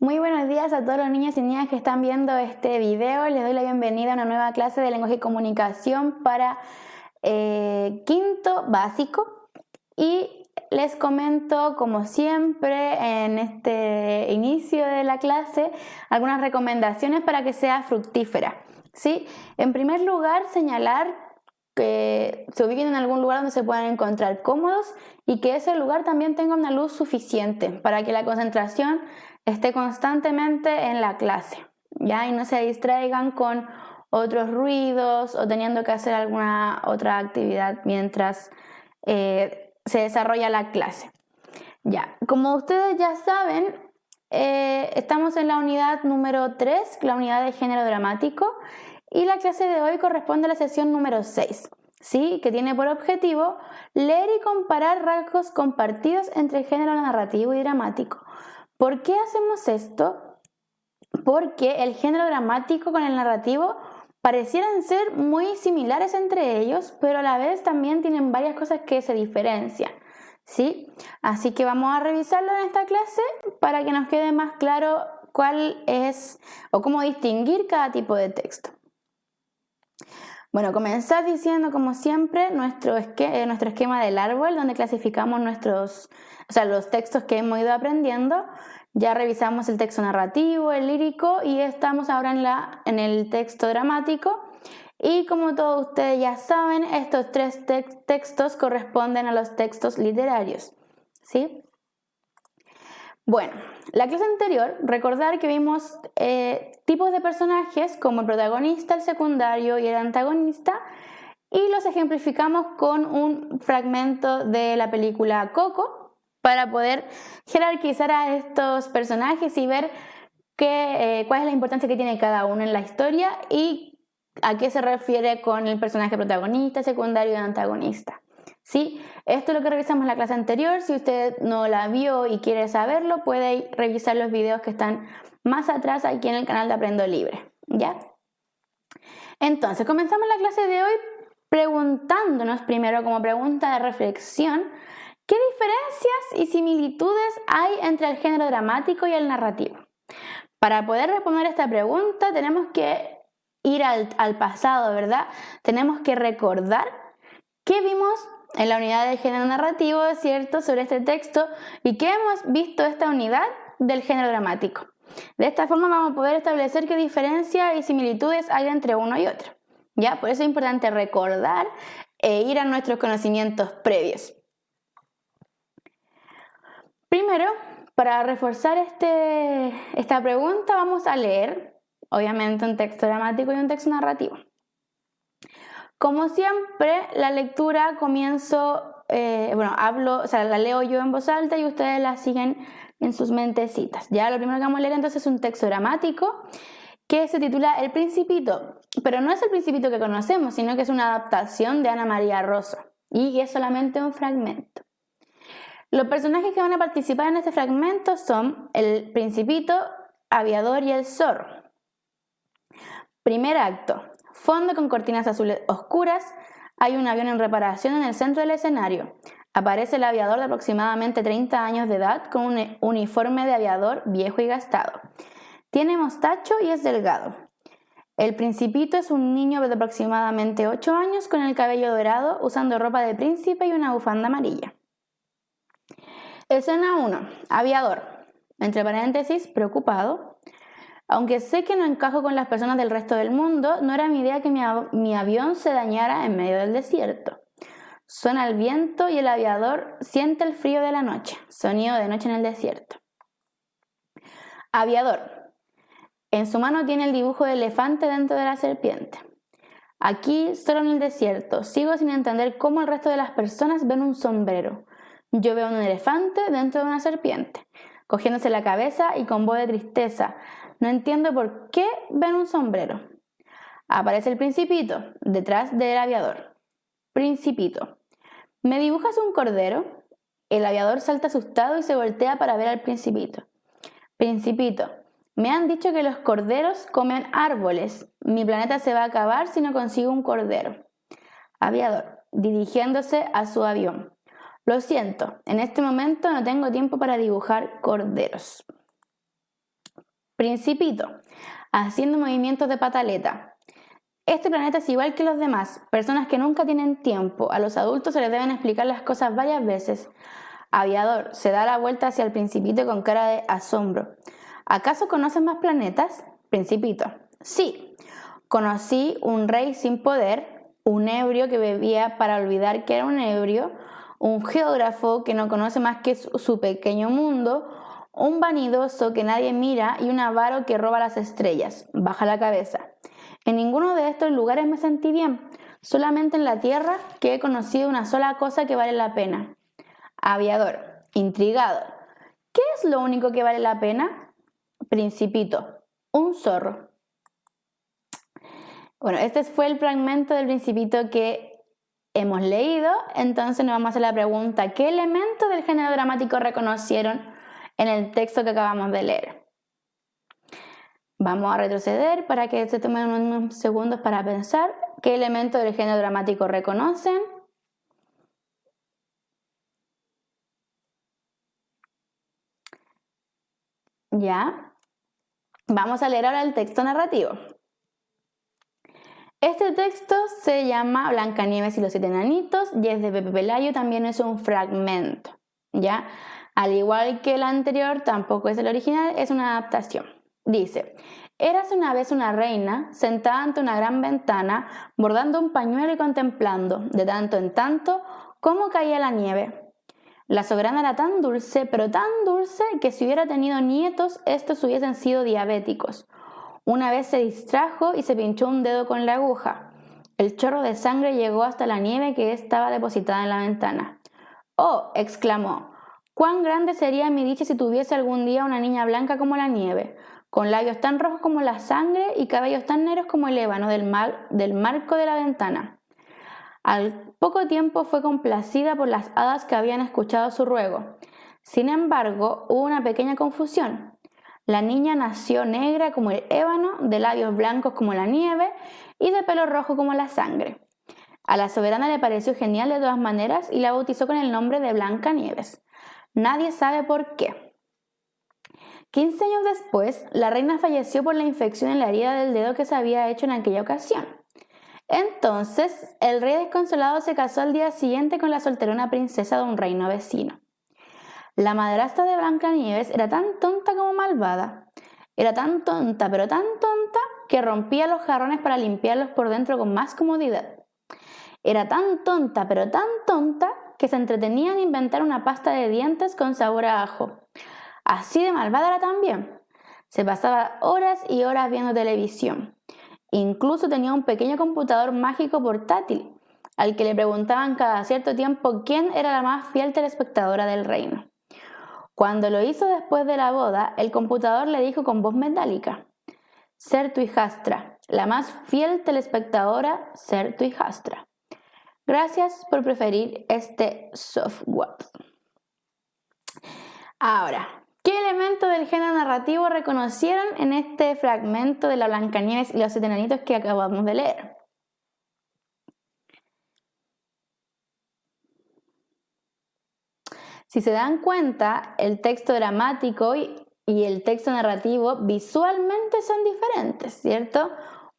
Muy buenos días a todos los niños y niñas que están viendo este video. Les doy la bienvenida a una nueva clase de lenguaje y comunicación para quinto básico. Y les comento, como siempre, en este inicio de la clase, algunas recomendaciones para que sea fructífera, ¿sí? En primer lugar, señalar que se ubiquen en algún lugar donde se puedan encontrar cómodos y que ese lugar también tenga una luz suficiente para que la concentración esté constantemente en la clase, ¿ya? Y no se distraigan con otros ruidos o teniendo que hacer alguna otra actividad mientras se desarrolla la clase. Ya, como ustedes ya saben, estamos en la unidad número 3, la unidad de género dramático, y la clase de hoy corresponde a la sesión número 6, ¿sí? Que tiene por objetivo leer y comparar rasgos compartidos entre el género narrativo y dramático. ¿Por qué hacemos esto? Porque el género dramático con el narrativo parecieran ser muy similares entre ellos, pero a la vez también tienen varias cosas que se diferencian, ¿sí? Así que vamos a revisarlo en esta clase para que nos quede más claro cuál es o cómo distinguir cada tipo de texto. Bueno, comenzar diciendo, como siempre, nuestro esquema del árbol, donde clasificamos los textos que hemos ido aprendiendo. Ya revisamos el texto narrativo, el lírico, y estamos ahora en el texto dramático. Y como todos ustedes ya saben, estos tres textos corresponden a los textos literarios, ¿sí? Bueno, la clase anterior, recordar que vimos tipos de personajes como el protagonista, el secundario y el antagonista, y los ejemplificamos con un fragmento de la película Coco para poder jerarquizar a estos personajes y ver cuál es la importancia que tiene cada uno en la historia y a qué se refiere con el personaje protagonista, secundario y antagonista, ¿sí? Esto es lo que revisamos en la clase anterior. Si usted no la vio y quiere saberlo, puede revisar los videos que están más atrás aquí en el canal de Aprendo Libre, ¿ya? Entonces, comenzamos la clase de hoy preguntándonos primero, como pregunta de reflexión, ¿qué diferencias y similitudes hay entre el género dramático y el narrativo? Para poder responder esta pregunta tenemos que ir al pasado, ¿verdad? Tenemos que recordar qué vimos en la unidad de género narrativo, ¿cierto?, sobre este texto, y qué hemos visto esta unidad del género dramático. De esta forma vamos a poder establecer qué diferencias y similitudes hay entre uno y otro, ¿ya? Por eso es importante recordar e ir a nuestros conocimientos previos. Primero, para reforzar esta pregunta, vamos a leer, obviamente, un texto dramático y un texto narrativo. Como siempre, la lectura la leo yo en voz alta y ustedes la siguen en sus mentecitas. Ya, lo primero que vamos a leer entonces es un texto dramático que se titula El Principito, pero no es el Principito que conocemos, sino que es una adaptación de Ana María Rosso y es solamente un fragmento. Los personajes que van a participar en este fragmento son el Principito, Aviador y el Zorro. Primer acto. Fondo con cortinas azules oscuras. Hay un avión en reparación en el centro del escenario. Aparece el aviador de aproximadamente 30 años de edad con un uniforme de aviador viejo y gastado. Tiene mostacho y es delgado. El Principito es un niño de aproximadamente 8 años con el cabello dorado, usando ropa de príncipe y una bufanda amarilla. Escena 1. Aviador. Entre paréntesis, preocupado. Aunque sé que no encajo con las personas del resto del mundo, no era mi idea que mi avión se dañara en medio del desierto. Suena el viento y el aviador siente el frío de la noche, sonido de noche en el desierto. Aviador. En su mano tiene el dibujo de elefante dentro de la serpiente. Aquí, solo en el desierto, sigo sin entender cómo el resto de las personas ven un sombrero. Yo veo un elefante dentro de una serpiente, cogiéndose la cabeza y con voz de tristeza. No entiendo por qué ven un sombrero. Aparece el Principito, detrás del aviador. Principito. ¿Me dibujas un cordero? El aviador salta asustado y se voltea para ver al Principito. Principito. Me han dicho que los corderos comen árboles. Mi planeta se va a acabar si no consigo un cordero. Aviador, dirigiéndose a su avión. Lo siento, en este momento no tengo tiempo para dibujar corderos. Principito, haciendo movimientos de pataleta. Este planeta es igual que los demás, personas que nunca tienen tiempo. A los adultos se les deben explicar las cosas varias veces. Aviador, se da la vuelta hacia el Principito con cara de asombro. ¿Acaso conoces más planetas? Principito, sí. Conocí un rey sin poder, un ebrio que bebía para olvidar que era un ebrio, un geógrafo que no conoce más que su pequeño mundo, un vanidoso que nadie mira y un avaro que roba las estrellas. Baja la cabeza. En ninguno de estos lugares me sentí bien, solamente en la tierra que he conocido una sola cosa que vale la pena. Aviador, intrigado. ¿Qué es lo único que vale la pena? Principito, un zorro. Bueno, este fue el fragmento del Principito que hemos leído, entonces nos vamos a hacer la pregunta, ¿qué elementos del género dramático reconocieron en el texto que acabamos de leer? Vamos a retroceder para que se tomen unos segundos para pensar qué elementos del género dramático reconocen. Ya. Vamos a leer ahora el texto narrativo. Este texto se llama Blancanieves y los 7 enanitos y es de Pepe Pelayo, también es un fragmento, ¿ya? Al igual que el anterior, tampoco es el original, es una adaptación. Dice, érase una vez una reina sentada ante una gran ventana, bordando un pañuelo y contemplando, de tanto en tanto, cómo caía la nieve. La soberana era tan dulce, pero tan dulce, que si hubiera tenido nietos, estos hubiesen sido diabéticos. Una vez se distrajo y se pinchó un dedo con la aguja. El chorro de sangre llegó hasta la nieve que estaba depositada en la ventana. ¡Oh!, exclamó. «¡Cuán grande sería mi dicha si tuviese algún día una niña blanca como la nieve, con labios tan rojos como la sangre y cabellos tan negros como el ébano del marco de la ventana!». Al poco tiempo fue complacida por las hadas que habían escuchado su ruego. Sin embargo, hubo una pequeña confusión. La niña nació negra como el ébano, de labios blancos como la nieve y de pelo rojo como la sangre. A la soberana le pareció genial de todas maneras y la bautizó con el nombre de Blancanieves. Nadie sabe por qué. 15 años después, la reina falleció por la infección en la herida del dedo que se había hecho en aquella ocasión. Entonces, el rey desconsolado se casó al día siguiente con la solterona princesa de un reino vecino. La madrastra de Blancanieves era tan tonta como malvada. Era tan tonta, pero tan tonta, que rompía los jarrones para limpiarlos por dentro con más comodidad. Era tan tonta, pero tan tonta, que se entretenía en inventar una pasta de dientes con sabor a ajo. Así de malvada era también. Se pasaba horas y horas viendo televisión. Incluso tenía un pequeño computador mágico portátil, al que le preguntaban cada cierto tiempo quién era la más fiel telespectadora del reino. Cuando lo hizo después de la boda, el computador le dijo con voz metálica: «Ser tu hijastra, la más fiel telespectadora, ser tu hijastra. Gracias por preferir este software». Ahora, ¿qué elementos del género narrativo reconocieron en este fragmento de la Blancanieves y los 7 enanitos que acabamos de leer? Si se dan cuenta, el texto dramático y el texto narrativo visualmente son diferentes, ¿cierto?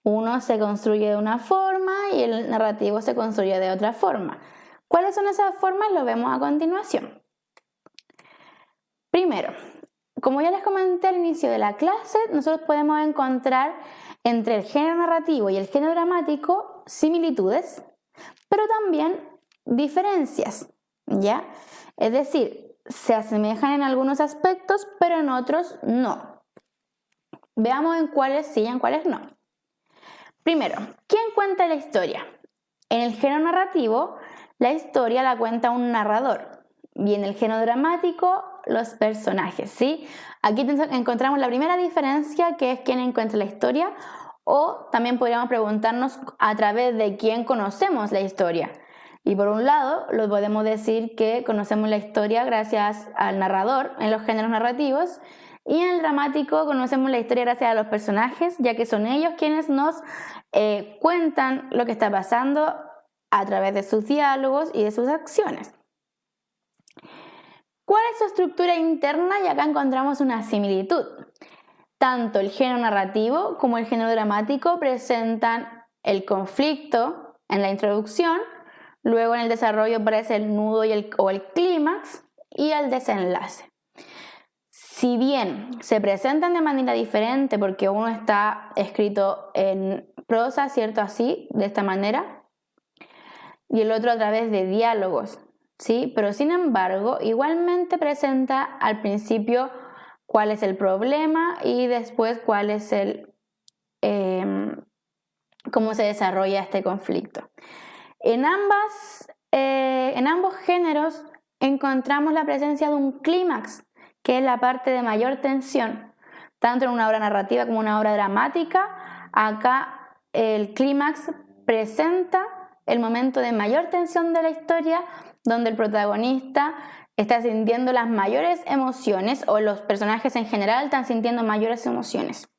Uno se construye de una forma y el narrativo se construye de otra forma. ¿Cuáles son esas formas? Lo vemos a continuación. Primero, como ya les comenté al inicio de la clase, nosotros podemos encontrar entre el género narrativo y el género dramático similitudes, pero también diferencias, ¿ya? Es decir, se asemejan en algunos aspectos, pero en otros no. Veamos en cuáles sí y en cuáles no. Primero, ¿quién cuenta la historia? En el género narrativo, la historia la cuenta un narrador. Y en el género dramático, los personajes, ¿sí? Aquí encontramos la primera diferencia, que es quién encuentra la historia, o también podríamos preguntarnos a través de quién conocemos la historia. Y por un lado, lo podemos decir que conocemos la historia gracias al narrador en los géneros narrativos, y en el dramático conocemos la historia gracias a los personajes, ya que son ellos quienes nos cuentan lo que está pasando a través de sus diálogos y de sus acciones. ¿Cuál es su estructura interna? Y acá encontramos una similitud. tanto el género narrativo como el género dramático presentan el conflicto en la introducción, luego en el desarrollo aparece el nudo o el clímax y el desenlace. Si bien se presentan de manera diferente porque uno está escrito en prosa, ¿cierto? Así, de esta manera, y el otro a través de diálogos, ¿sí? Pero sin embargo, igualmente presenta al principio cuál es el problema y después cuál es cómo se desarrolla este conflicto. En ambos géneros encontramos la presencia de un clímax, que es la parte de mayor tensión, tanto en una obra narrativa como una obra dramática. Acá el clímax presenta el momento de mayor tensión de la historia, donde el protagonista está sintiendo las mayores emociones, o los personajes en general están sintiendo mayores emociones,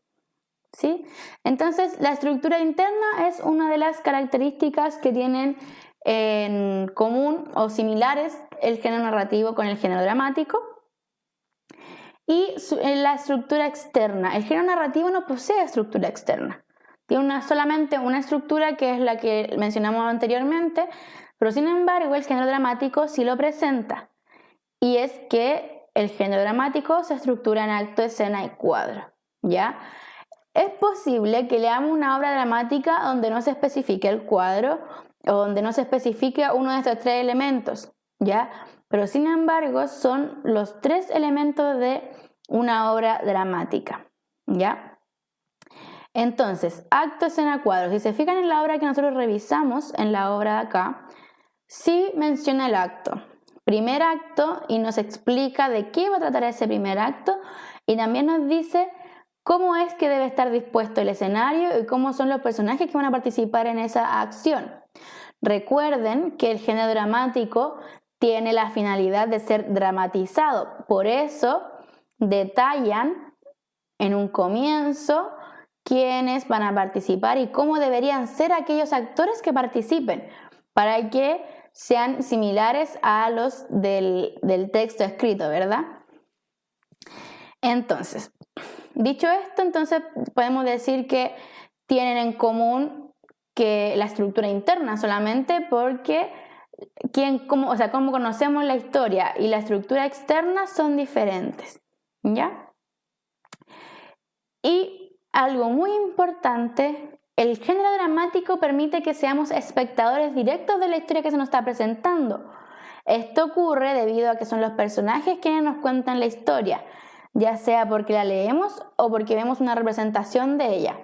¿sí? Entonces, la estructura interna es una de las características que tienen en común o similares el género narrativo con el género dramático. Y la estructura externa. El género narrativo no posee estructura externa. Tiene solamente una estructura que es la que mencionamos anteriormente, pero sin embargo el género dramático sí lo presenta. Y es que el género dramático se estructura en acto, escena y cuadro, ¿ya? Es posible que leamos una obra dramática donde no se especifique el cuadro o donde no se especifique uno de estos tres elementos, ¿ya? Pero sin embargo son los tres elementos de una obra dramática, ¿ya? Entonces, acto, escena, cuadro. Si se fijan en la obra que nosotros revisamos, en la obra de acá, sí menciona el acto. Primer acto, y nos explica de qué va a tratar ese primer acto, y también nos dice cómo es que debe estar dispuesto el escenario y cómo son los personajes que van a participar en esa acción. Recuerden que el género dramático tiene la finalidad de ser dramatizado, por eso detallan en un comienzo quiénes van a participar y cómo deberían ser aquellos actores que participen para que sean similares a los del texto escrito, ¿verdad? Entonces, dicho esto, entonces podemos decir que tienen en común que la estructura interna solamente porque cómo conocemos la historia y la estructura externa son diferentes, ¿ya? Y algo muy importante, el género dramático permite que seamos espectadores directos de la historia que se nos está presentando. Esto ocurre debido a que son los personajes quienes nos cuentan la historia, ya sea porque la leemos o porque vemos una representación de ella.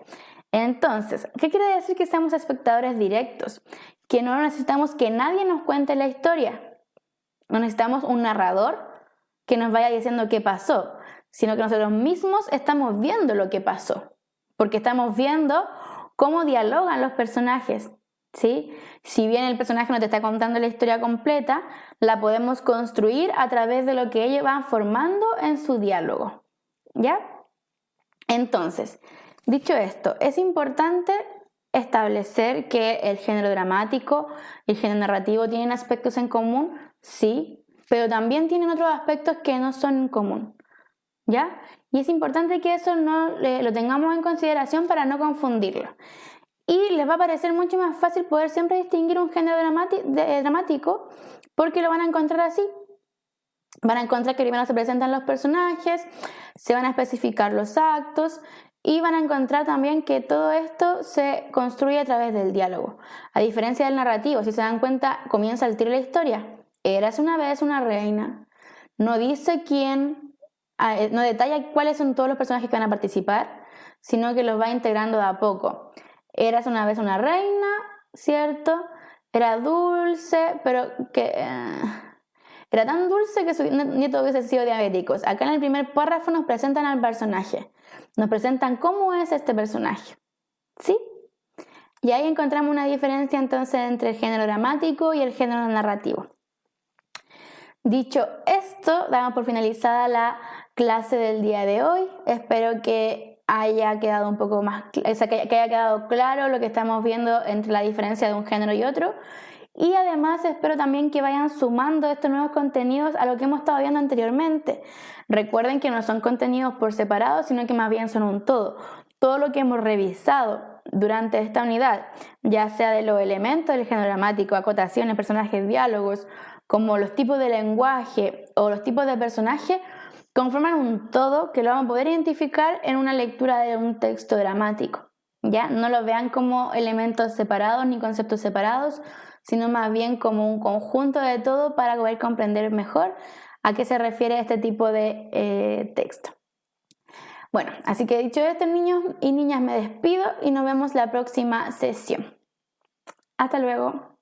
Entonces, ¿qué quiere decir que seamos espectadores directos? Que no necesitamos que nadie nos cuente la historia. No necesitamos un narrador que nos vaya diciendo qué pasó, sino que nosotros mismos estamos viendo lo que pasó, porque estamos viendo cómo dialogan los personajes, ¿sí? Si bien el personaje no te está contando la historia completa, la podemos construir a través de lo que ellos van formando en su diálogo, ¿ya? Entonces, dicho esto, es importante establecer que el género dramático y el género narrativo tienen aspectos en común, sí, pero también tienen otros aspectos que no son en común, ¿ya? Y es importante que eso lo tengamos en consideración para no confundirlo. Y les va a parecer mucho más fácil poder siempre distinguir un género dramático porque lo van a encontrar así. Van a encontrar que primero se presentan los personajes, se van a especificar los actos y van a encontrar también que todo esto se construye a través del diálogo. A diferencia del narrativo, si se dan cuenta, comienza el tiro de la historia. Érase una vez una reina. No dice quién, no detalla cuáles son todos los personajes que van a participar, sino que los va integrando de a poco. Érase una vez una reina, ¿cierto? Era dulce, pero que... era tan dulce que su nieto hubiese sido diabético. Acá en el primer párrafo nos presentan al personaje. Nos presentan cómo es este personaje, ¿sí? Y ahí encontramos una diferencia entonces entre el género dramático y el género narrativo. Dicho esto, damos por finalizada la clase del día de hoy. Espero que haya quedado un poco más, que haya quedado claro lo que estamos viendo entre la diferencia de un género y otro. Y además espero también que vayan sumando estos nuevos contenidos a lo que hemos estado viendo anteriormente. Recuerden que no son contenidos por separado, sino que más bien son un todo. Todo lo que hemos revisado durante esta unidad, ya sea de los elementos del género dramático, acotaciones, personajes, diálogos, como los tipos de lenguaje o los tipos de personaje, conforman un todo que lo vamos a poder identificar en una lectura de un texto dramático. ¿Ya? No lo vean como elementos separados ni conceptos separados, sino más bien como un conjunto de todo para poder comprender mejor a qué se refiere este tipo de texto. Bueno, así que dicho esto, niños y niñas, me despido y nos vemos la próxima sesión. Hasta luego.